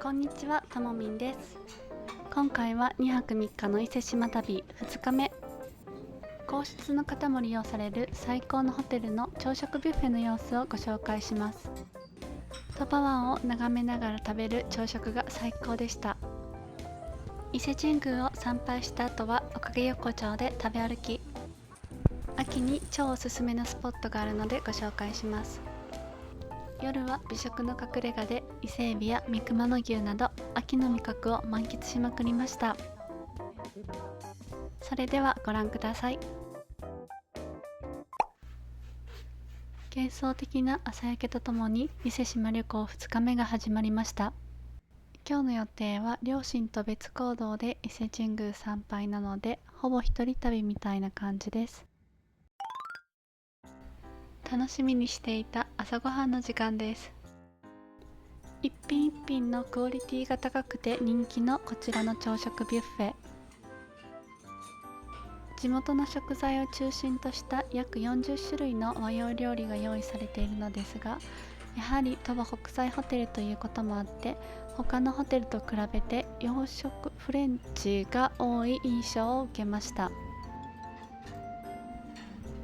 こんにちは、たもみんです。今回は2泊3日の伊勢志摩旅2日目。皇室の方も利用される最高のホテルの朝食ビュッフェの様子をご紹介します。鳥羽湾を眺めながら食べる朝食が最高でした。伊勢神宮を参拝した後はおかげ横丁で食べ歩き。秋に超おすすめのスポットがあるのでご紹介します。夜は美食の隠れ家で伊勢海老や三熊野牛など秋の味覚を満喫しまくりました。それではご覧ください。幻想的な朝焼けとともに伊勢志摩旅行2日目が始まりました。今日の予定は両親と別行動で伊勢神宮参拝なので、ほぼ一人旅みたいな感じです。楽しみにしていた朝ごはんの時間です。一品一品のクオリティが高くて人気のこちらの朝食ビュッフェ。地元の食材を中心とした約40種類の和洋料理が用意されているのですが、やはり鳥羽国際ホテルということもあって他のホテルと比べて洋食フレンチが多い印象を受けました。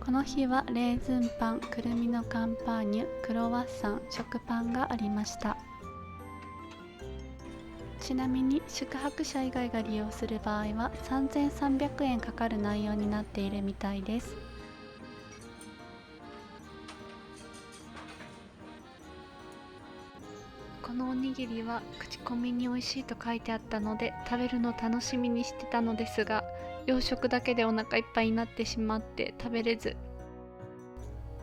この日はレーズンパン、くるみのカンパーニュ、クロワッサン、食パンがありました。ちなみに宿泊者以外が利用する場合は3300円かかる内容になっているみたいです。このおにぎりは口コミに美味しいと書いてあったので食べるの楽しみにしてたのですが、洋食だけでお腹いっぱいになってしまって食べれず。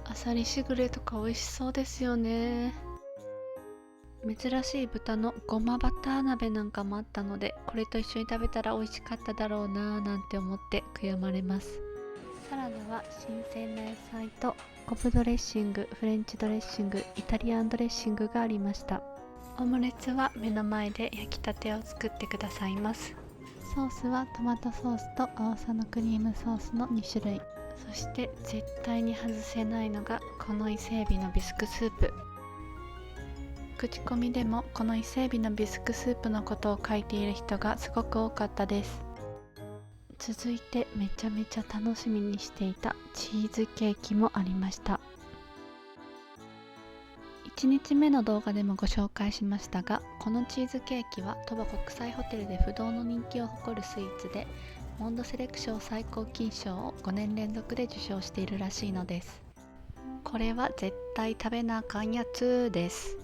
あさりしぐれとか美味しそうですよね。珍しい豚のごまバター鍋なんかもあったので、これと一緒に食べたら美味しかっただろうなぁなんて思って悔やまれます。サラダは新鮮な野菜とコブドレッシング、フレンチドレッシング、イタリアンドレッシングがありました。オムレツは目の前で焼きたてを作ってくださいます。ソースはトマトソースと青さのクリームソースの2種類。そして絶対に外せないのがこの伊勢海老のビスクスープ。口コミでもこの伊勢海老のビスクスープのことを書いている人がすごく多かったです。続いてめちゃめちゃ楽しみにしていたチーズケーキもありました。1日目の動画でもご紹介しましたが、このチーズケーキは鳥羽国際ホテルで不動の人気を誇るスイーツで、モンドセレクション最高金賞を5年連続で受賞しているらしいのです。これは絶対食べなあかんやつです。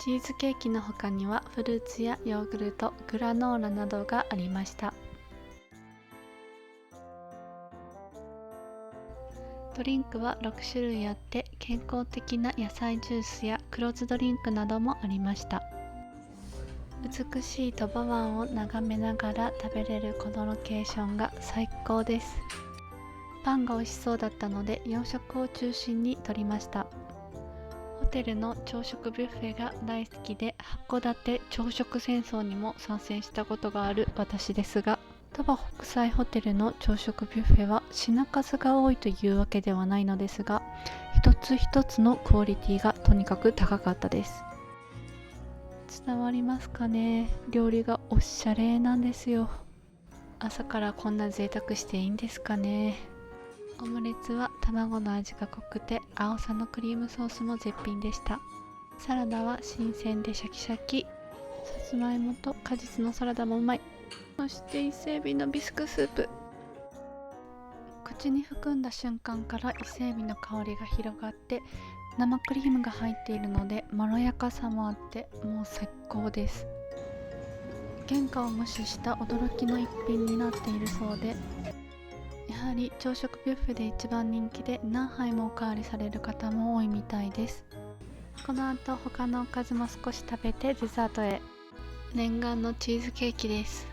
チーズケーキの他にはフルーツやヨーグルト、グラノーラなどがありました。ドリンクは6種類あって健康的な野菜ジュースや黒酢ドリンクなどもありました。美しい鳥羽湾を眺めながら食べれるこのロケーションが最高です。パンが美味しそうだったので洋食を中心に取りました。ホテルの朝食ビュッフェが大好きで函館朝食戦争にも参戦したことがある私ですが、鳥羽国際ホテルの朝食ビュッフェは品数が多いというわけではないのですが、一つ一つのクオリティがとにかく高かったです。伝わりますかね。料理がおしゃれなんですよ。朝からこんな贅沢していいんですかね。オムレツは卵の味が濃くて青さのクリームソースも絶品でした。サラダは新鮮でシャキシャキ、さつまいもと果実のサラダもうまい。そして伊勢海老のビスクスープ。口に含んだ瞬間から伊勢海老の香りが広がって、生クリームが入っているのでまろやかさもあってもう最高です。原価を無視した驚きの一品になっているそうで、やはり朝食ビュッフェで一番人気で何杯もおかわりされる方も多いみたいです。この後他のおかずも少し食べてデザートへ。念願のチーズケーキです。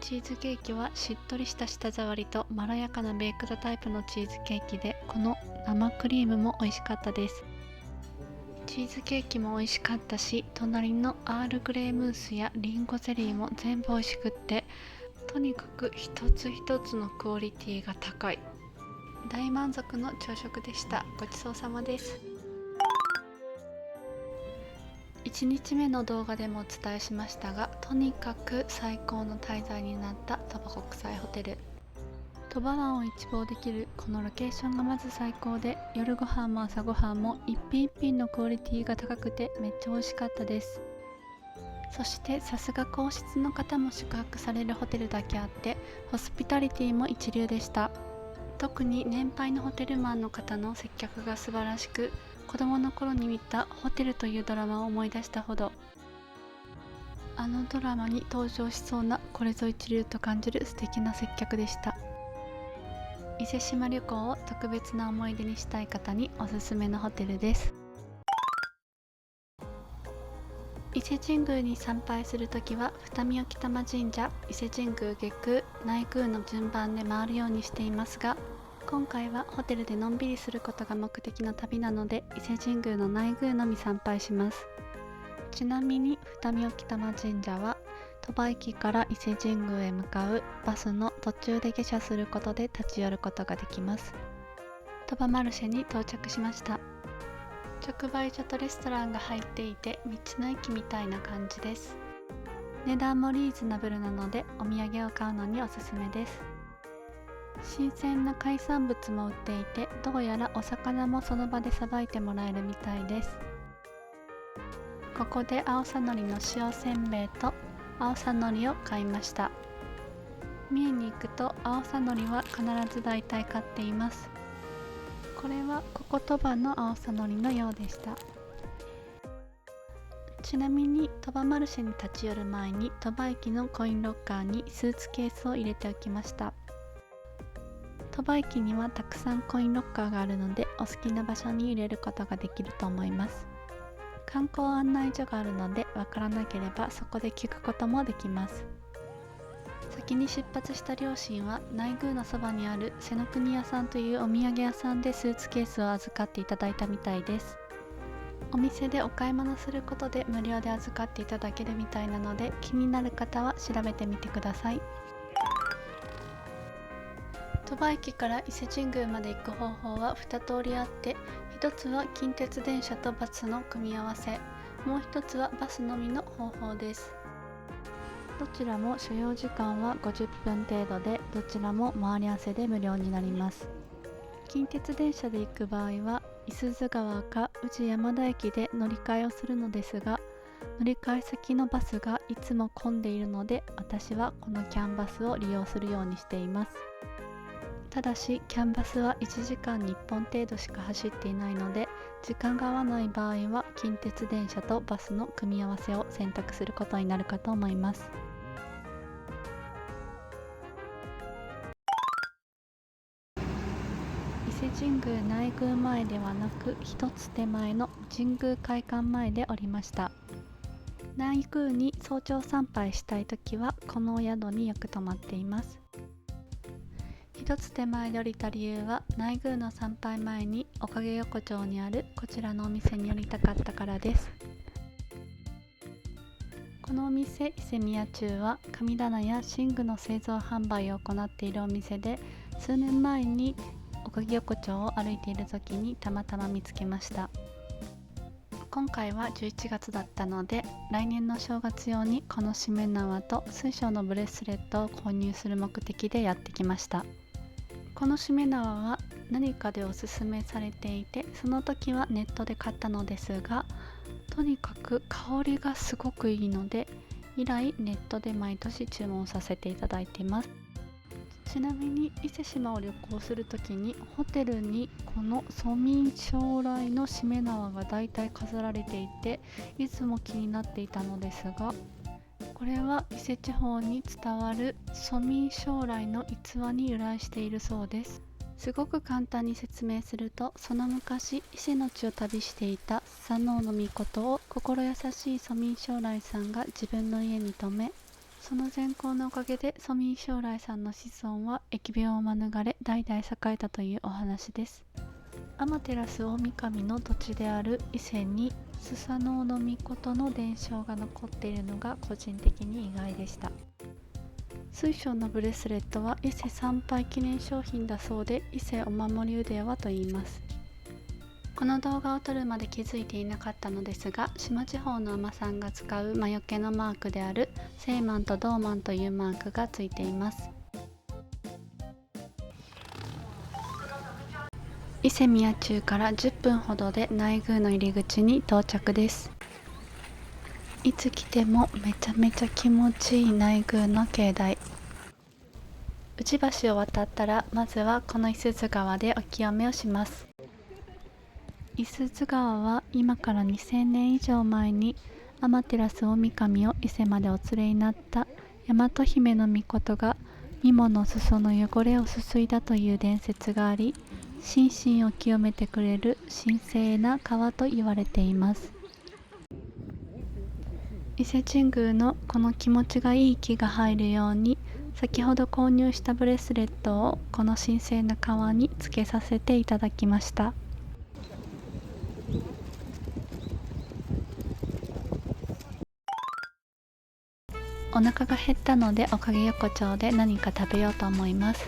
チーズケーキはしっとりした舌触りとまろやかなベイクドタイプのチーズケーキで、この生クリームも美味しかったです。チーズケーキも美味しかったし、隣のアールグレームースやリンゴゼリーも全部美味しくって、とにかく一つ一つのクオリティが高い。大満足の朝食でした。ごちそうさまです。1日目の動画でもお伝えしましたが、とにかく最高の滞在になった鳥羽国際ホテル。鳥羽湾を一望できるこのロケーションがまず最高で、夜ご飯も朝ごはんも一品一品のクオリティが高くてめっちゃ美味しかったです。そしてさすが皇室の方も宿泊されるホテルだけあって、ホスピタリティも一流でした。特に年配のホテルマンの方の接客が素晴らしく、子供の頃に見たホテルというドラマを思い出したほど、あのドラマに登場しそうなこれぞ一流と感じる素敵な接客でした。伊勢志摩旅行を特別な思い出にしたい方におすすめのホテルです。伊勢神宮に参拝するときは二見興玉神社、伊勢神宮下宮、内宮の順番で回るようにしていますが、今回はホテルでのんびりすることが目的の旅なので、伊勢神宮の内宮のみ参拝します。ちなみに二見興玉神社は鳥羽駅から伊勢神宮へ向かうバスの途中で下車することで立ち寄ることができます。鳥羽マルシェに到着しました。直売所とレストランが入っていて、道の駅みたいな感じです。値段もリーズナブルなのでお土産を買うのにおすすめです。新鮮な海産物も売っていて、どうやらお魚もその場でさばいてもらえるみたいです。ここで青さのりの塩せんべいと青さのりを買いました。三重に行くと青さのりは必ず大体買っています。これはここ鳥羽の青さのりのようでした。ちなみに鳥羽マルシェに立ち寄る前に鳥羽駅のコインロッカーにスーツケースを入れておきました。鳥羽駅にはたくさんコインロッカーがあるので、お好きな場所に入れることができると思います。観光案内所があるので、わからなければそこで聞くこともできます。先に出発した両親は内宮のそばにある瀬の国屋さんというお土産屋さんでスーツケースを預かっていただいたみたいです。お店でお買い物することで無料で預かっていただけるみたいなので、気になる方は調べてみてください。鳥羽駅から伊勢神宮まで行く方法は2通りあって、1つは近鉄電車とバスの組み合わせ、もう1つはバスのみの方法です。どちらも所要時間は50分程度で、どちらも回り合わせで無料になります。近鉄電車で行く場合は、五十鈴川か宇治山田駅で乗り換えをするのですが、乗り換え先のバスがいつも混んでいるので、私はこのキャンバスを利用するようにしています。ただしキャンバスは1時間に1本程度しか走っていないので、時間が合わない場合は近鉄電車とバスの組み合わせを選択することになるかと思います。伊勢神宮内宮前ではなく、一つ手前の神宮会館前で降りました。内宮に早朝参拝したいときはこのお宿によく泊まっています。一つ手前で降りた理由は、内宮の参拝前におかげ横丁にあるこちらのお店に寄りたかったからです。このお店、伊勢宮中は神棚や寝具の製造販売を行っているお店で、数年前におかげ横丁を歩いている時にたまたま見つけました。今回は11月だったので、来年の正月用にこのしめ縄と水晶のブレスレットを購入する目的でやってきました。このしめ縄は何かでおすすめされていて、その時はネットで買ったのですが、とにかく香りがすごくいいので、以来ネットで毎年注文させていただいています。ちなみに伊勢志摩を旅行するときにホテルにこの蘇民将来のしめ縄がだいたい飾られていて、いつも気になっていたのですが、これは伊勢地方に伝わる蘇民将来の逸話に由来しているそうです。すごく簡単に説明すると、その昔伊勢の地を旅していたスサノオノミコトを心優しい蘇民将来さんが自分の家に泊め、その善行のおかげで蘇民将来さんの子孫は疫病を免れ代々栄えたというお話です。天照大神の土地である伊勢にスサノオノミコトの伝承が残っているのが個人的に意外でした。水晶のブレスレットは伊勢参拝記念商品だそうで、伊勢お守り腕輪と言います。この動画を撮るまで気づいていなかったのですが、島地方の海女さんが使う魔除けのマークである聖マンとドーマンというマークがついています。伊勢宮中から10分ほどで内宮の入り口に到着です。いつ来てもめちゃめちゃ気持ちいい内宮の境内。内橋を渡ったらまずはこの五十鈴川でお清めをします。五十鈴川は今から2000年以上前に天照大神を伊勢までお連れになった大和姫の命が御母の裾の汚れをすすいだという伝説があり、心身を清めてくれる神聖な川と言われています。伊勢神宮のこの気持ちがいい気が入るように、先ほど購入したブレスレットをこの神聖な川につけさせていただきました。お腹が減ったのでおかげ横丁で何か食べようと思います。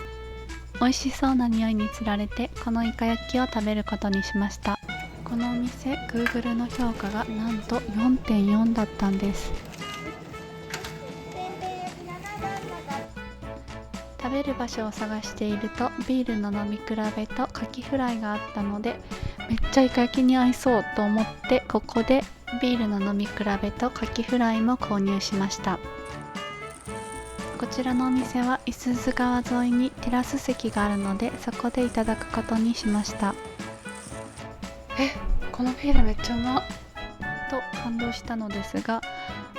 美味しそうな匂いにつられてこのイカ焼きを食べることにしました。このお店 Google の評価がなんと 4.4 だったんです。食べる場所を探しているとビールの飲み比べとカキフライがあったので、めっちゃイカ焼きに合いそうと思ってここでビールの飲み比べとカキフライも購入しました。こちらのお店は五十鈴川沿いにテラス席があるので、そこでいただくことにしました。このビールめっちゃうまっと感動したのですが、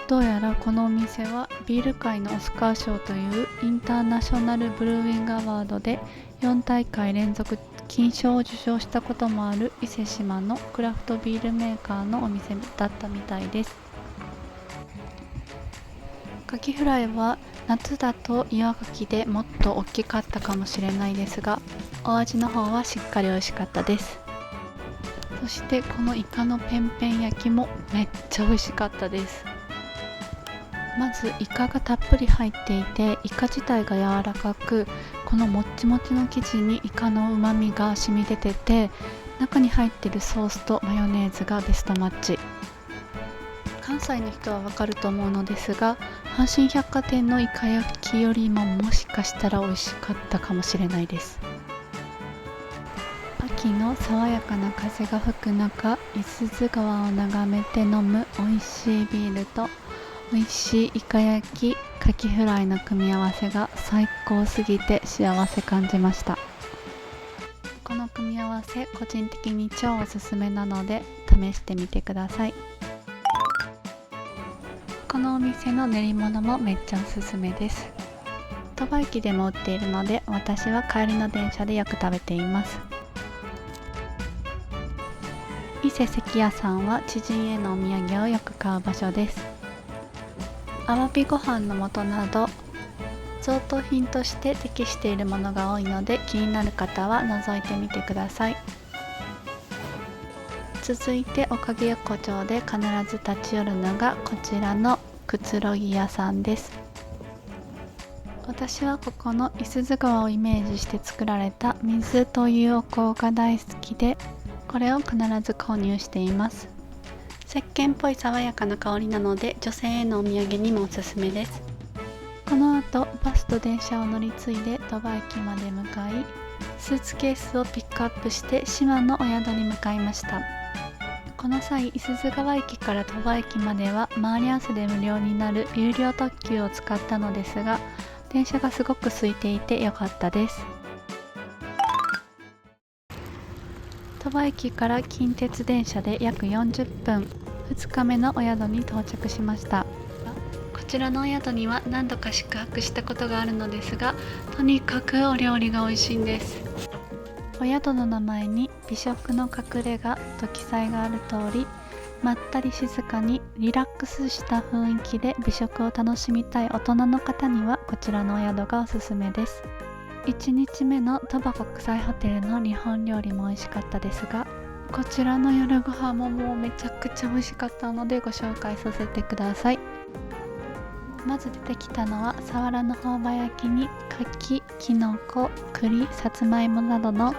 どうやらこのお店はビール界のオスカー賞というインターナショナルブルーウィングアワードで4大会連続金賞を受賞したこともある伊勢志摩のクラフトビールメーカーのお店だったみたいです。カキフライは夏だと岩ガキでもっと大きかったかもしれないですが、お味の方はしっかり美味しかったです。そしてこのイカのペンペン焼きもめっちゃ美味しかったです。まずイカがたっぷり入っていて、イカ自体が柔らかく、このもっちもちの生地にイカのうまみが染み出てて、中に入ってるソースとマヨネーズがベストマッチ。関西の人はわかると思うのですが、阪神百貨店のイカ焼きよりももしかしたら美味しかったかもしれないです。秋の爽やかな風が吹く中、五十鈴川を眺めて飲む美味しいビールと美味しいイカ焼き、カキフライの組み合わせが最高すぎて幸せ感じました。この組み合わせ個人的に超おすすめなので試してみてください。このお店の練り物もめっちゃおすすめです。鳥羽駅でも売っているので、私は帰りの電車でよく食べています。伊勢関屋さんは知人へのお土産をよく買う場所です。アワビご飯の素など贈答品として適しているものが多いので、気になる方は覗いてみてください。続いておかげ横丁で必ず立ち寄るのがこちらのくつろぎ屋さんです。私はここの五十鈴川をイメージして作られた水というお香が大好きで、これを必ず購入しています。石鹸っぽい爽やかな香りなので女性へのお土産にもおすすめです。この後バスと電車を乗り継いで鳥羽駅まで向かい、スーツケースをピックアップして志摩のお宿に向かいました。この際、五十鈴川駅から鳥羽駅までは回り合わせで無料になる有料特急を使ったのですが、電車がすごく空いていて良かったです。鳥羽駅から近鉄電車で約40分、2日目のお宿に到着しました。こちらのお宿には何度か宿泊したことがあるのですが、とにかくお料理が美味しいんです。お宿の名前に美食の隠れ家と記載がある通り、まったり静かにリラックスした雰囲気で美食を楽しみたい大人の方にはこちらのお宿がおすすめです。1日目の鳥羽国際ホテルの日本料理も美味しかったですが、こちらの夜ご飯ももうめちゃくちゃ美味しかったのでご紹介させてください。まず出てきたのはさわらの朴葉焼きに柿、きのこ、栗、さつまいもなどの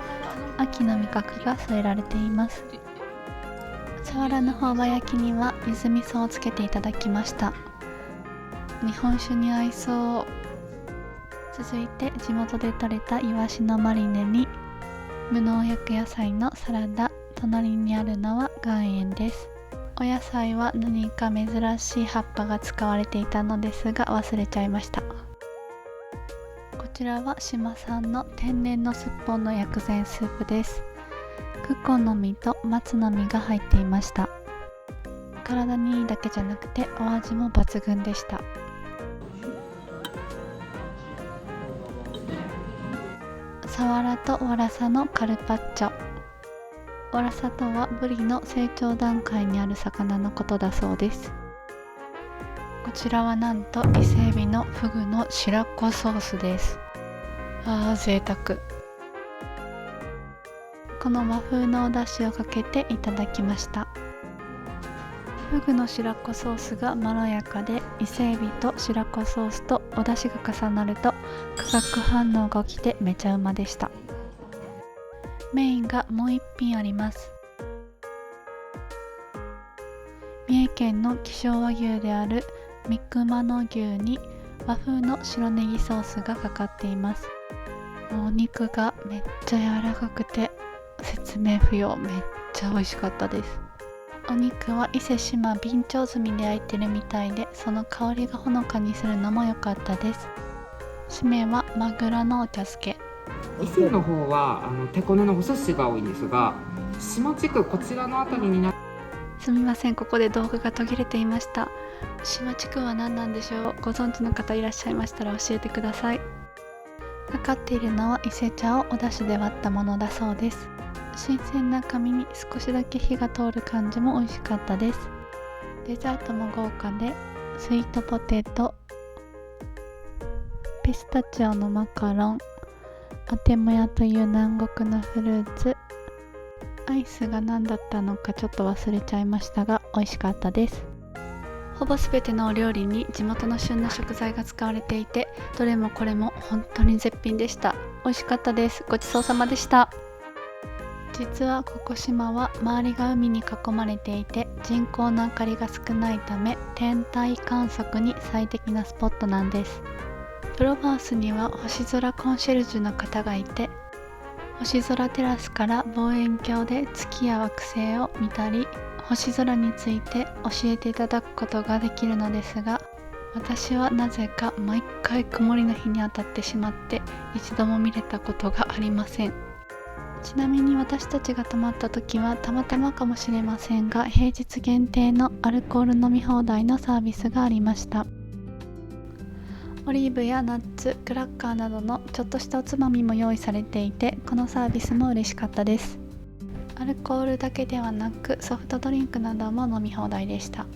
秋の味覚が添えられています。さわらの朴葉焼きには柚子味噌をつけていただきました。日本酒に合いそう。続いて地元で採れたイワシのマリネに無農薬野菜のサラダ、隣にあるのは岩塩です。お野菜は何か珍しい葉っぱが使われていたのですが忘れちゃいました。こちらは島産の天然のすっぽんの薬膳スープです。クコの実と松の実が入っていました。体にいいだけじゃなくてお味も抜群でした。さわらとわらさのカルパッチョ。わらさとはブリの成長段階にある魚のことだそうです。こちらはなんと伊勢海老のフグの白子ソースです。贅沢。この和風のお出汁をかけていただきました。フグの白子ソースがまろやかで、伊勢海老と白子ソースとお出汁が重なると化学反応が起きてめちゃうまでした。メインがもう一品あります。三重県の希少和牛である三熊野牛に和風の白ネギソースがかかっています。お肉がめっちゃ柔らかくて説明不要、めっちゃ美味しかったです。お肉は伊勢志摩備長炭で焼いてるみたいで、その香りがほのかにするのも良かったです。締めはマグロのお茶漬け。伊勢の方は手こねのお寿司が多いんですが、下地区こちらの辺りにすみません、ここで動画が途切れていました。島地区は何なんでしょう。ご存知の方いらっしゃいましたら教えてください。かかっているのは伊勢茶をお出汁で割ったものだそうです。新鮮な紙に少しだけ火が通る感じも美味しかったです。デザートも豪華で、スイートポテト、ピスタチオのマカロン、アテモヤという南国のフルーツ、アイスが何だったのかちょっと忘れちゃいましたが美味しかったです。ほぼ全てのお料理に地元の旬な食材が使われていて、どれもこれも本当に絶品でした。美味しかったです。ごちそうさまでした。実はここ島は周りが海に囲まれていて、人工の明かりが少ないため天体観測に最適なスポットなんです。プロバースには星空コンシェルジュの方がいて、星空テラスから望遠鏡で月や惑星を見たり、星空について教えていただくことができるのですが、私はなぜか毎回曇りの日に当たってしまって一度も見れたことがありません。ちなみに私たちが泊まった時はたまたまかもしれませんが、平日限定のアルコール飲み放題のサービスがありました。オリーブやナッツ、クラッカーなどのちょっとしたおつまみも用意されていて、このサービスも嬉しかったです。アルコールだけではなくソフトドリンクなども飲み放題でした。